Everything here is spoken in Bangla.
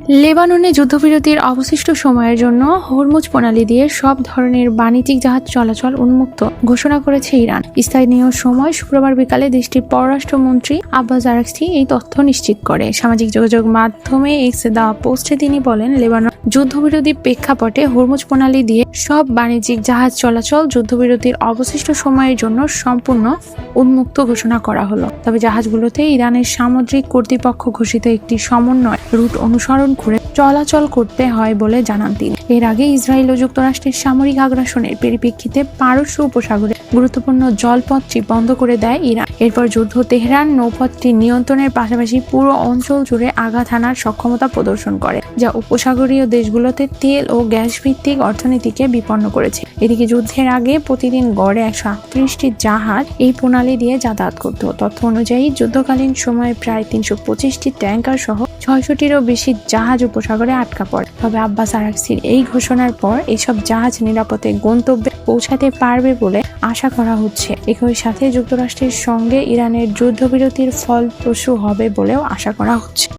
লেবাননে যুদ্ধবিরতির অবশিষ্ট সময়ের জন্য হরমুজ প্রণালী দিয়ে সব ধরনের বাণিজ্যিক জাহাজ চলাচল উন্মুক্ত ঘোষণা করেছে ইরান। স্থানীয় সময় শুক্রবার বিকালে দেশটির পররাষ্ট্রমন্ত্রী আব্বাস আরাকচি এই তথ্য নিশ্চিত করে। সামাজিক যোগাযোগ মাধ্যমে এক্সে দেওয়া পোস্টে তিনি বলেন, লেবানন যুদ্ধবিরতি প্রেক্ষাপটে হরমুজ প্রণালী দিয়ে সব বাণিজ্যিক জাহাজ চলাচল যুদ্ধবিরতির অবশিষ্ট সময়ের জন্য সম্পূর্ণ উন্মুক্ত ঘোষণা করা হলো। তবে জাহাজগুলোতে ইরানের সামুদ্রিক কর্তৃপক্ষ ঘোষিত একটি সমন্বয় রুট অনুসরণ করে চলাচল করতে হয় বলে জানান তিনি। এর আগে ইসরায়েল ও যুক্তরাষ্ট্রের সামরিক আগ্রাসনের পরিপ্রেক্ষিতে পারস্য উপসাগরে গুরুত্বপূর্ণ জলপথটি বন্ধ করে দেয় ইরান। এরপর যুদ্ধ তেহরান নৌপথটি নিয়ন্ত্রণের পাশাপাশি পুরো অঞ্চল জুড়ে আঘাত হানার সক্ষমতা প্রদর্শন করে, যা উপসাগরীয় দেশগুলোতে তেল ও গ্যাস ভিত্তিক অর্থনীতিকে বিপন্ন করেছে। এদিকে যুদ্ধের আগে প্রতিদিন গড়ে 138টি জাহাজ এই প্রণালী দিয়ে যাতায়াত করত। তথ্য অনুযায়ী যুদ্ধকালীন সময়ে প্রায় 325টি ট্যাঙ্কার সহ 600টিরও বেশি জাহাজ উপসাগরে আটকা পড়ে। তবে আব্বাস আরাকচির এই ঘোষণার পর এসব জাহাজ নিরাপদে গন্তব্যে পৌঁছাতে পারবে বলে আশা করা হচ্ছে। একই সাথে যুক্তরাষ্ট্রের সঙ্গে ইরানের যুদ্ধবিরতির ফলপ্রসূ হবে বলেও আশা করা হচ্ছে।